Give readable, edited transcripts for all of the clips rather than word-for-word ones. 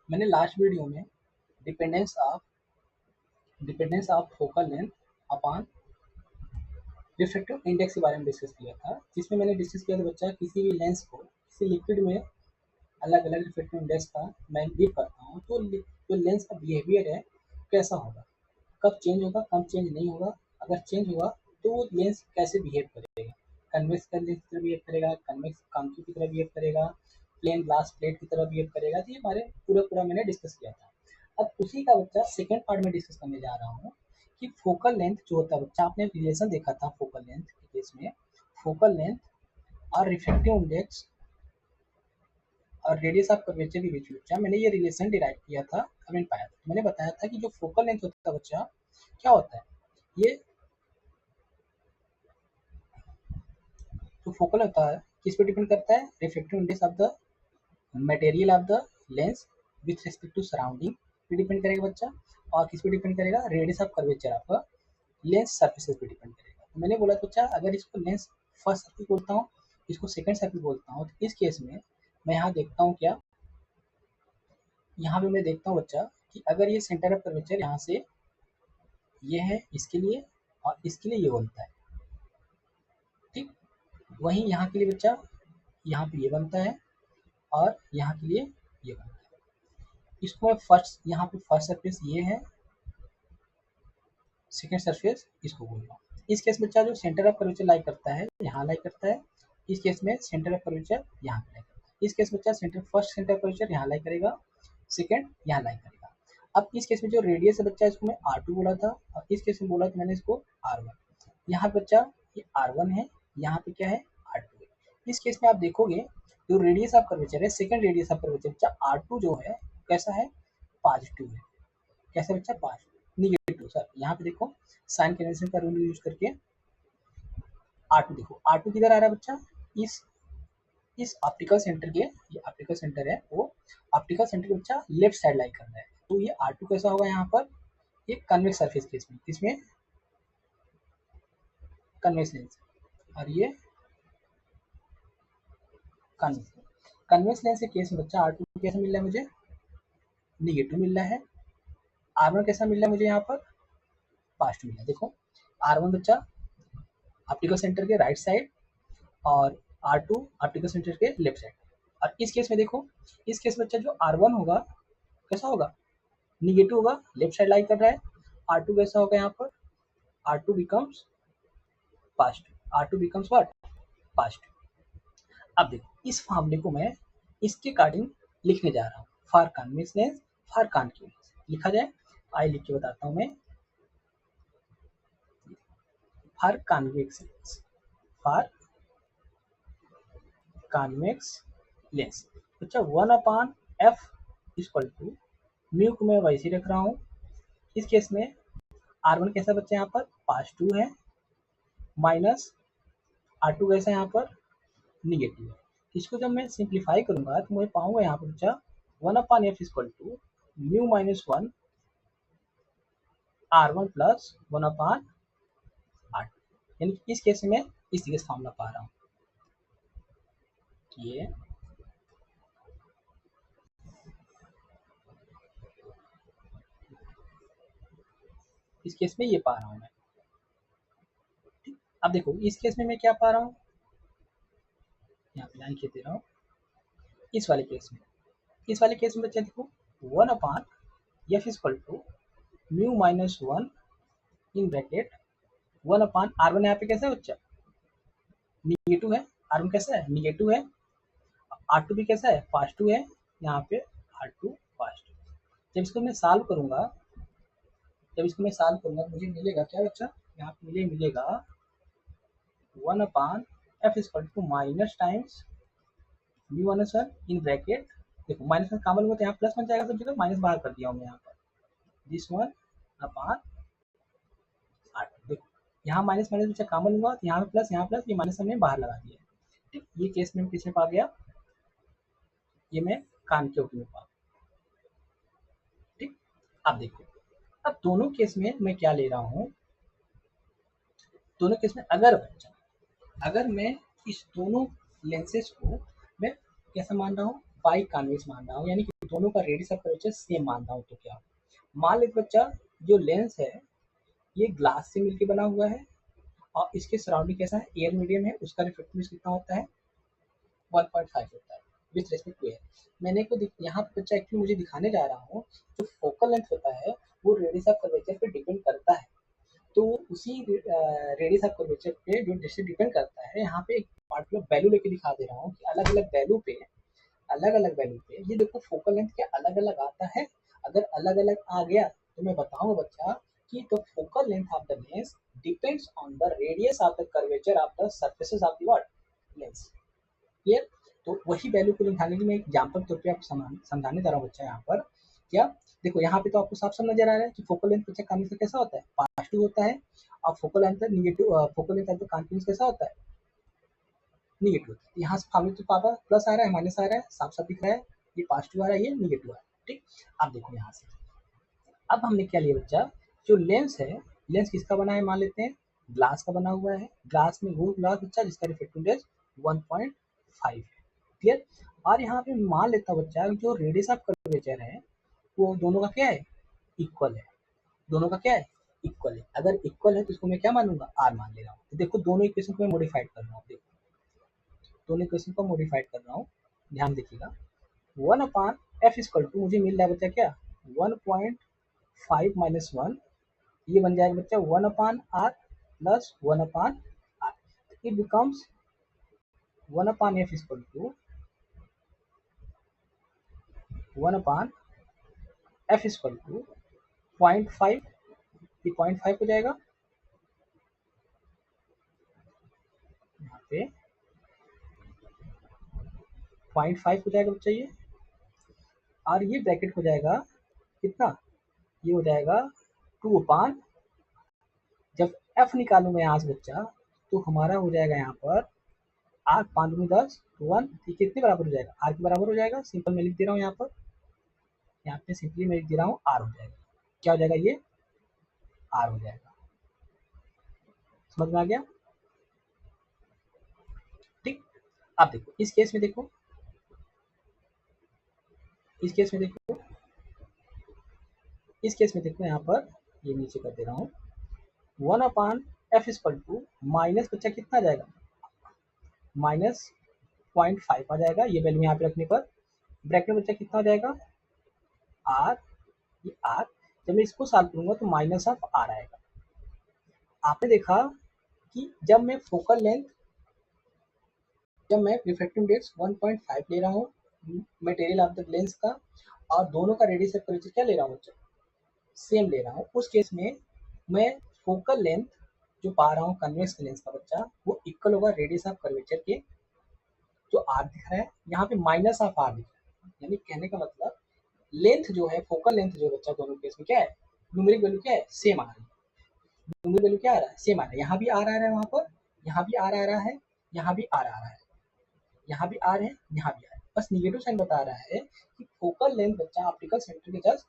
मैंने last video में dependence of focal length upon refractive index के बारे में डिस्कस किया था, जिसमें मैंने डिस्कस किया था बच्चा किसी भी लेंस को किसी लिक्विड में अलग अलग रिफ्रैक्टिव इंडेक्स का मैं गिव करता हूँ तो जो लेंस का बिहेवियर है कैसा होगा, कब चेंज होगा, कब चेंज नहीं होगा, अगर चेंज हुआ तो वो लेंस कैसे बिहेव करेगा, कन्वेक्स का लेंस की तरह बिहेव करेगा, कन्वेक्स कांति की तरह बिहेव करेगा, प्लेन ग्लास प्लेट की तरह बिहेव करेगा। तो ये हमारे पूरा मैंने डिस्कस किया था। अब उसी का बच्चा सेकेंड पार्ट में डिस्कस करने जा रहा हूँ कि फोकल लेंथ जो होता है बच्चा, आपने रिलेशन देखा था फोकल लेंथ के केस में, फोकल लेंथ और रिफ्रैक्टिव इंडेक्स और रेडियस ऑफ कर्वेचर के बीच में बच्चा मैंने ये रिलेशन डिराइव किया था, मैंने पाया था। मैंने बताया था कि जो फोकल लेंथ होता है बच्चा क्या होता है, ये जो फोकल होता है किस पे डिपेंड करता है, refractive index of the material of the lens with respect to surrounding पे डिपेंड करेगा बच्चा, और किस पे डिपेंड करेगा, radius of curvature of lens surfaces पे डिपेंड करेगा। तो मैंने बोला बच्चा अगर इसको लेंस फर्स्ट सर्फेस बोलता हूँ, इसको सेकंड सर्फेस बोलता हूँ, तो इस केस में मैं यहाँ देखता हूँ क्या, यहाँ पे मैं देखता हूँ बच्चा कि अगर ये सेंटर ऑफ कर्वेचर यहाँ से ये है इसके लिए और इसके लिए ये बनता है, ठीक। वहीं यहाँ के लिए बच्चा यहाँ पे ये बनता है और यहाँ के लिए ये बनता है। इसको मैं फर्स्ट, यहाँ पे फर्स्ट सरफेस ये है, सेकेंड सरफेस इसको बोल रहा हूँ। इस केस में बच्चा जो सेंटर ऑफ कर्वेचर लाई करता है यहाँ लाई करता है, इस केस में सेंटर ऑफ कर्वेचर यहाँ पे लाई करता है। इस केस में बच्चा फर्स्ट सेंटर ऑफ कर्वेचर यहाँ लाई करेगा, सेकेंड यहाँ लाई करेगा। अब इस केस में जो रेडियस है बच्चा इसको मैं R2 बोला था, और इस केस में बोला था मैंने इसको R1। यहाँ पे बच्चा ये R1 है, यहाँ पे क्या है R2 है। इस केस में आप देखोगे जो रेडियस ऑफ कर्वेचर है, सेकेंड रेडियस ऑफ कर्वेचर बच्चा R2 जो है कैसा है, पॉजिटिव है। कैसे बच्चा, पॉजिटिव निगेटिव सर, यहाँ पे देखो साइन कन्वेंशन का रूल यूज करके R2 देखो, R2 किधर आ रहा है बच्चा, इस ऑप्टिकल सेंटर के, ये ऑप्टिकल सेंटर है वो ऑप्टिकल सेंटर के बच्चा लेफ्ट साइड लाई कर रहा है। तो ये R2 कैसा होगा यहाँ पर, एक कन्वेक्स सरफेस केस में, किसमें कन्वेक्स लेंस, और ये कन्वेक्स लेंस के केस में बच्चा R2 कैसा मिल रहा है मुझे, निगेटिव मिल रहा है। R1 कैसा मिल रहा है मुझे यहाँ पर, पॉजिटिव मिल रहा है। देखो R1 बच्चा ऑप्टिकल सेंटर के राइट साइड और R2 ऑप्टिकल सेंटर के लेफ्ट साइड। और इस केस में देखो, इस केस में बच्चा जो R1 होगा कैसा होगा, निगेटिव होगा, लेफ्ट साइड लाई कर रहा है। R2 कैसा होगा यहाँ पर, R2 becomes positive, R2 becomes what, positive. अब देखो इस फॉर्मूले को मैं इसके अकॉर्डिंग लिखने जा रहा हूँ, for convex lens for concave lens लिखा जाए, आइए लिख के बताता हूँ मैं। For convex lens, for convex lens बच्चा 1/f इक्वल टू म्यू को मैं वैसे रख रहा हूँ। इस केस में R1 कैसा बच्चा यहाँ पर पॉजिटिव है, माइनस R2 कैसा यहाँ पर निगेटिव है। इसको जब मैं सिंप्लीफाई करूंगा तो मैं पाऊंगा यहाँ पर बच्चा 1/f equal to mu minus 1 R1 plus 1/R2, यानी कि इस केस में इस तरीके से फॉर्मूला पा रहा हूँ। ये इस केस में ये पा रहा हूँ मैं। अब देखो इस केस में मैं क्या पा रहा हूँ, यहाँ पे लाइन खींच दे रहा हूँ। इस वाले केस में बच्चा देखो 1/f equal to mu minus 1 in bracket 1/R1 यहाँ पे कैसा है बच्चा, निगेटिव है, R1 कैसा है निगेटिव है, R2 भी कैसा है पॉजिटिव है, यहाँ पे R2 पॉजिटिव। जब इसको मैं सॉल्व करूंगा तो मुझे मिलेगा क्या बच्चा, यहाँ पे मिलेगा 1/f equal to minus times mu minus 1 in bracket, देखो माइनस में कॉमन हुआ तो यहाँ प्लस बन जाएगा, सब जगह माइनस बाहर कर दिया हूँ मैं यहाँ पर, दिस 1/R2। देखो यहाँ माइनस माइनस बच्चा कॉमन हुआ तो यहाँ पे प्लस, ये माइनस हमने बाहर लगा दिया, ठीक। ये केस में किसमें पा गया, ये मैं कॉनकेव में पा, ठीक। अब देखो, अब दोनों केस में मैं क्या ले रहा हूँ, दोनों केस में अगर मैं इस दोनों लेंसेज को मैं कैसा मान रहा हूँ, बाई कॉन्वेक्स मान रहा हूँ, यानी कि दोनों का रेडियस ऑफ कर्वेचर सेम मानना हो तो क्या हो। मान लेते बच्चा जो लेंस है ये ग्लास से मिलकर बना हुआ है और इसके सराउंडिंग कैसा है, एयर मीडियम है, उसका रिफ्लेक्टिव कितना होता है 1.5 होता है विथ रेस्पेक्ट टू एयर। मैंने को यहाँ पे बच्चा एक्चुअली मुझे दिखाने जा रहा हूँ जो फोकल लेंथ होता है वो रेडियस ऑफ कर्वेचर पे डिपेंड करता है। तो उसी रेडियस ऑफ कर्वेचर पे जो जिससे डिपेंड करता है यहाँ पे एक पार्टिकुलर वैल्यू लेके दिखा दे रहा हूँ कि अलग अलग वैल्यू पे ये देखो फोकल लेंथ क्या अलग अलग आता है। अगर अलग अलग आ गया तो मैं बताऊंगा बच्चा कि the focal length of the lens depends on the radius of the curvature of the surfaces of the what lens. Clear. तो वही वैल्यू को निकालने के लिए मैं एग्जाम्पल तौर पे आपको समझाने जा रहा हूँ बच्चा यहाँ पर। क्या देखो यहाँ पे तो आपको साफ साफ नजर आ रहा है कि फोकल लेंथ बच्चा कांटिन्यूस कैसा होता है पॉजिटिव होता है और focal length negative focal length continuous कैसा होता है निगेटिव होता है। यहाँ से फार्मूले तो पापा प्लस आ रहा है माइनस आ रहा है साफ साफ दिख रहा है ये पॉजिटिव आ रहा है ये निगेटिव आ रहा है। ठीक। अब देखो यहाँ से अब हमने क्या लिया बच्चा जो लेंस है लेंस किसका बना है मान लेते हैं ग्लास का बना हुआ है। ग्लास में वो ग्लास बच्चा जिसका रिफ्लेक्टिव इंडेक्स 1.5 है। क्लियर। और यहाँ पे मान लेता हूँ बच्चा जो रेडियस ऑफ कर्वेचर है वो दोनों का क्या है इक्वल है। दोनों का क्या है इक्वल है। अगर इक्वल है तो इसको मैं क्या मानूंगा आर मान ले रहा हूँ। तो देखो दोनों इक्वेशन को मैं मॉडिफाइड कर रहा हूँ। देखो दोनों इक्वेशन को मॉडिफाइड कर रहा हूँ ध्यान देखिएगा। 1/f इक्वल टू मुझे मिल रहा है बच्चा क्या 1.5 माइनस 1 ये बन जाएगा बच्चा 1/r plus 1/r। It becomes 1/f equal to 1/f equal to 0.5 ये 0.5 हो जाएगा यहाँ पे 0.5 हो जाएगा बच्चा ये और ये ब्रैकेट हो जाएगा कितना ये हो जाएगा 2/, जब f निकालूंगा यहाँ से बच्चा तो हमारा हो जाएगा यहाँ पर आर 5 दूनी 10 1 कितने बराबर हो जाएगा आर के बराबर हो जाएगा। सिंपल मैं लिख दे रहा हूँ यहाँ पे सिंपली मैं लिख दे रहा हूँ आर हो जाएगा। क्या हो जाएगा ये आर हो जाएगा। समझ में आ गया। ठीक। अब देखो इस केस में देखो इस केस में देखो इस केस में देखो यहाँ पर ये नीचे कर दे रहा हूँ 1/f इक्वल टू माइनस बच्चा कितना आ जाएगा माइनस 0.5 आ जाएगा। ये वैल्यू यहाँ पे रखने पर ब्रैकेट बच्चा कितना हो जाएगा आर ये आर जब मैं इसको सॉल्व करूंगा तो माइनस ऑफ आर आएगा। आपने देखा कि जब मैं फोकल लेंथ जब मैं रिफ्रैक्टिव इंडेक्स 1.5 ले रहा हूँ मटेरियल ऑफ द लेंस का और दोनों का रेडियस ऑफ कर्वेचर क्या ले रहा हूँ बच्चा सेम ले रहा हूँ उस केस में मैं फोकल लेंथ जो पा रहा हूँ कन्वेक्स लेंस का बच्चा वो इक्वल होगा रेडियस ऑफ कर्वेचर के जो आर दिख रहा है यहाँ पे माइनस ऑफ आर दिख रहा है। यानी कहने का मतलब लेंथ जो है फोकल लेंथ जो बच्चा दोनों केस में क्या है न्यूमेरिक वैल्यू क्या है सेम आ रही है। न्यूमेरिक वैल्यू क्या आ रहा है सेम आ रहा है। यहाँ भी आर आ रहा है वहां पर यहाँ भी आर आ रहा है यहाँ भी आर आ रहा है यहाँ भी आर है यहाँ भी आर है। बस निगेटिव साइन बता रहा है कि फोकल लेंथ बच्चा ऑप्टिकल सेंटर के जस्ट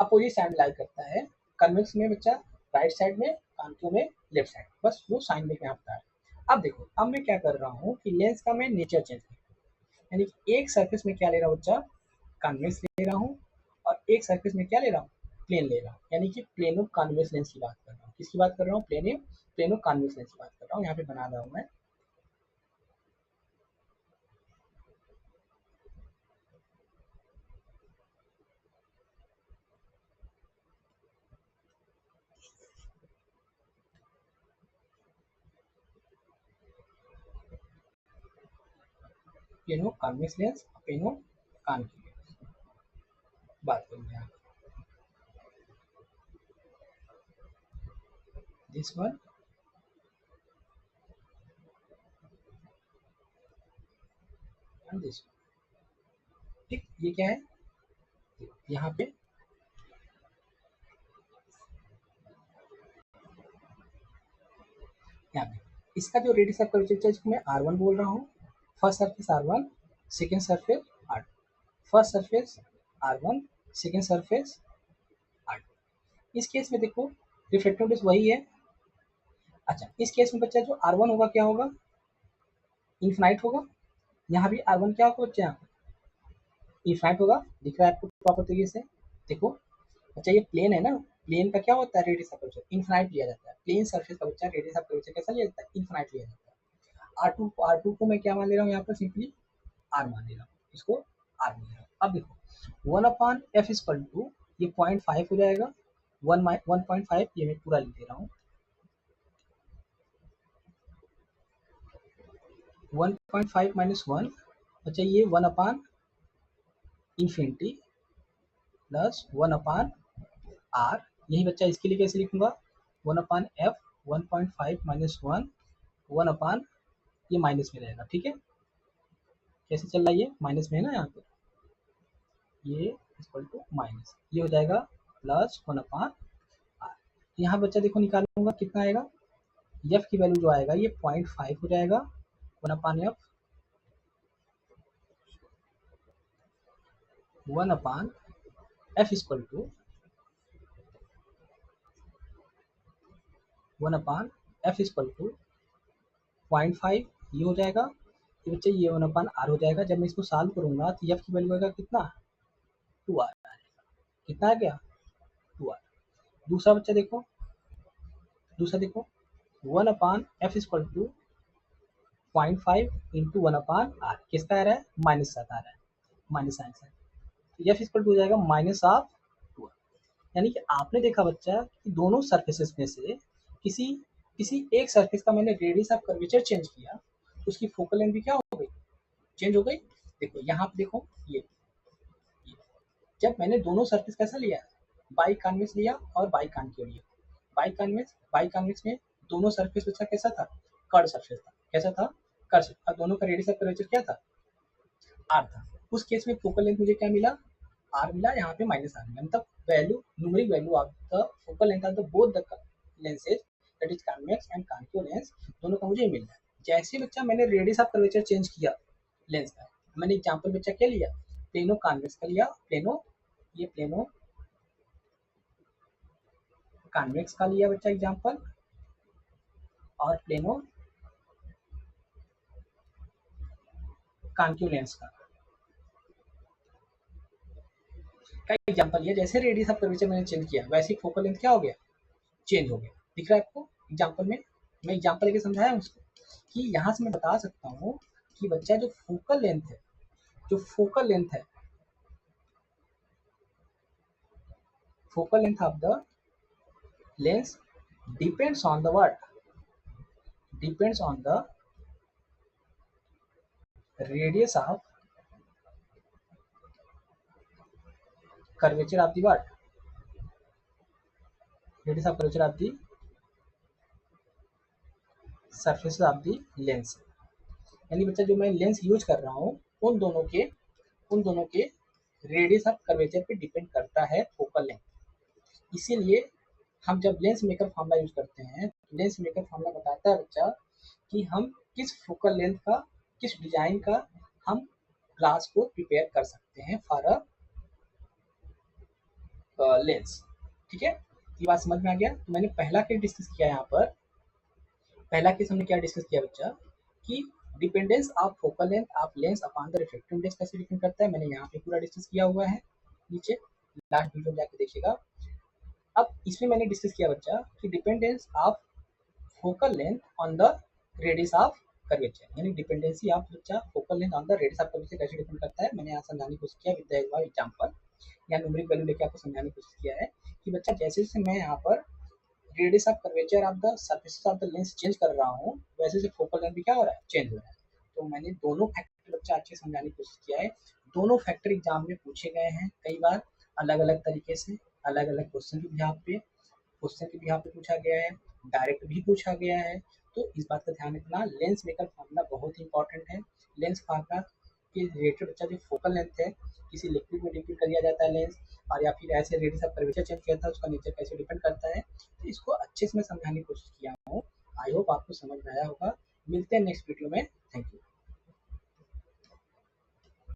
अपोजिट साइड लाई करता है। कन्वेक्स में बच्चा राइट साइड में कॉन्केव में लेफ्ट साइड बस वो साइन लेके यहाँ बता रहा है। अब देखो अब मैं क्या कर रहा हूँ कि लेंस का मैं नेचर चेंज कर यानी कि एक सरफेस में क्या ले रहा हूँ बच्चा कॉन्वेक्स ले रहा हूँ और एक सरफेस में क्या ले रहा हूँ प्लेन ले रहा हूँ यानी कि प्लेनो कॉन्वेक्स लेंस की बात कर रहा हूँ। किसकी बात कर रहा हूँ प्लेनो कॉन्वेक्स लेंस की बात कर रहा हूँ। यहाँ पे बना रहा हूँ मैं plano convex lens plano concave बात करेंगे यहाँ this one and this one. ठीक ये क्या है यहाँ पे यहाँ पे इसका जो रेडियस ऑफ कर्वेचर है इसको मैं R1 बोल रहा हूँ। First surface R1 second surface R2 first surface R1 second surface R2। इस केस में देखो रिफ्लेक्टिव इंडेक्स वही है। अच्छा इस केस में बच्चा जो R1 होगा क्या होगा इन्फिनाइट होगा। यहाँ भी R1 क्या होगा बच्चा इनफाइनाइट होगा, दिख रहा है आपको प्रॉपर तरीके से। देखो बच्चा ये प्लेन है ना, प्लेन का क्या होता है रेडियस ऑफ कर्वेचर इनफाइनाइट लिया जाता है। प्लेन सरफेस का बच्चा रेडियस ऑफ कर्वेचर कैसा लिया जाता है, इनफाइनाइट लिया जाता है। आर टू को मैं क्या मान ले रहा हूँ यहाँ पर, सिंपली आर मान ले रहा हूँ, इसको आर मान ले रहा हूँ। अब देखो 1/f इक्वल टू ये 0.5 हो जाएगा, 1.5 ये मैं पूरा लिख दे रहा हूँ, 1.5 माइनस 1 बच्चा ये 1/, इन्फिनिटी प्लस 1/r। यही बच्चा इसके लिए कैसे लिखूंगा, 1/f 1.5 माइनस 1 1/, ये माइनस में रहेगा, ठीक है। कैसे चल रहा है, ये माइनस में है ना यहाँ पे, ये इक्वल टू माइनस, ये हो जाएगा प्लस 1/r। यहाँ बच्चा देखो निकालूंगा कितना आएगा, एफ की वैल्यू जो आएगा ये 0.5 हो जाएगा, 1/f 1/f equal to 1/f equal to 0.5, ये हो जाएगा। ये बच्चे ये 1/r हो जाएगा। जब मैं इसको सॉल्व करूंगा तो एफ की वैल्यू आएगा कितना, 2r। कितना आ गया, 2r। दूसरा बच्चा देखो, दूसरा देखो 1/f equal to 0.5 into 1/r, किसका आ रहा है, माइनस साथ आ रहा है, माइनस साइन से, तो एफ इक्वल टू हो जाएगा माइनस ऑफ 2। यानी कि आपने देखा बच्चा कि दोनों सर्फेसेस में से किसी किसी एक सर्फेस का मैंने रेडियस ऑफ कर्वेचर चेंज किया, उसकी फोकल लेंथ भी क्या हो गई, चेंज हो गई। देखो यहाँ पे देखो ये जब मैंने दोनों सर्फेस कैसा लिया, बाई कॉन्वेक्स लिया और बाई कॉन्केव लिया। बाई कॉन्वेक्स में दोनों सर्फेस बच्चा कैसा था, कर्व सर्फेस था, कैसा था, कर्व सर्फेस, और दोनों का रेडियस ऑफ कर्वेचर क्या था, आर था। उस केस में फोकल लेंथ मुझे क्या मिला, आर मिला, यहाँ पे माइनस आर मिला, मतलब value, numeric value of the focal length of the both the lenses that is convex and concave lens, दोनों का मुझे मिल रहा है। जैसे बच्चा मैंने रेडियस ऑफ कर्वेचर चेंज किया लेंस का, मैंने एग्जांपल बच्चा क्या लिया, प्लेनो कॉन्वेक्स का लिया, प्लेनो ये प्लेनो कॉन्वेक्स का लिया बच्चा एग्जांपल, और प्लेनो कॉन्केव लेंस का एग्जांपल लिया। जैसे रेडियस ऑफ कर्वेचर मैंने चेंज किया वैसे फोकल लेंथ क्या हो गया, चेंज हो गया। दिख रहा है आपको एग्जांपल में, मैं एग्जांपल लेके समझाया उसको कि यहाँ से मैं बता सकता हूँ कि बच्चा जो फोकल लेंथ है, जो फोकल लेंथ है, focal length of the lens depends on the what, depends on the radius of curvature of the what, radius of curvature of the surface of the lens. यानी बच्चा जो मैं lens use कर रहा हूँ उन दोनों के रेडियस ऑफ कर्वेचर पे डिपेंड करता है फोकल लेंथ। इसीलिए हम जब लेंस मेकर फॉर्मूला यूज करते हैं, लेंस मेकर फॉर्मूला बताता है बच्चा कि हम किस फोकल लेंथ का, किस डिजाइन का हम ग्लास को प्रिपेयर कर सकते हैं फॉर अ लेंस। ठीक है, ये बात समझ में आ गया। तो मैंने पहला केस डिस्कस किया यहाँ पर, पहला केस हमने क्या डिस्कस किया बच्चा कि dependence of focal length of lens upon the refractive index कैसे डिपेंड करता है, मैंने यहाँ पे पूरा डिस्कस किया हुआ है, नीचे लास्ट वीडियो में जाके देखिएगा। अब इसमें मैंने डिस्कस किया बच्चा कि dependence of focal length on the radius of curvature, यानी डिपेंडेंसी ऑफ बच्चा focal length on the radius of curvature कैसे डिपेंड करता है, मैंने यहाँ समझाने की कोशिश किया विद द एग्जांपल या न्यूमेरिक वैल्यू लेके आपको समझाने की कोशिश किया है कि बच्चा जैसे जैसे मैं यहाँ पर radius of curvature of the surfaces of the lens change कर रहा हूँ, वैसे से फोकल लेंथ भी क्या हो रहा है, चेंज हो रहा है। तो मैंने दोनों फैक्टर बच्चा अच्छे समझाने की कोशिश किया है। दोनों फैक्टर एग्जाम में पूछे गए हैं कई बार, अलग अलग तरीके से, अलग अलग क्वेश्चन के बिहाफ पे, क्वेश्चन के बिहाफ पे पूछा गया है, डायरेक्ट भी पूछा गया है। तो इस बात का ध्यान रखना, लेंस मेकर फार्मूला बहुत ही इंपॉर्टेंट है। लेंस फार्मूला के रिलेटेड बच्चा जो फोकल लेंथ है, किसी लिक्विड में डिपेंड कर दिया जाता है लेंस, और या फिर ऐसे रेडियस ऑफ कर्वेचर चेंज किया था उसका नेचर कैसे डिपेंड करता है, तो इसको अच्छे से मैं समझाने की कोशिश किया हूँ। आई होप आपको समझ में आया होगा। मिलते हैं नेक्स्ट वीडियो में, थैंक यू।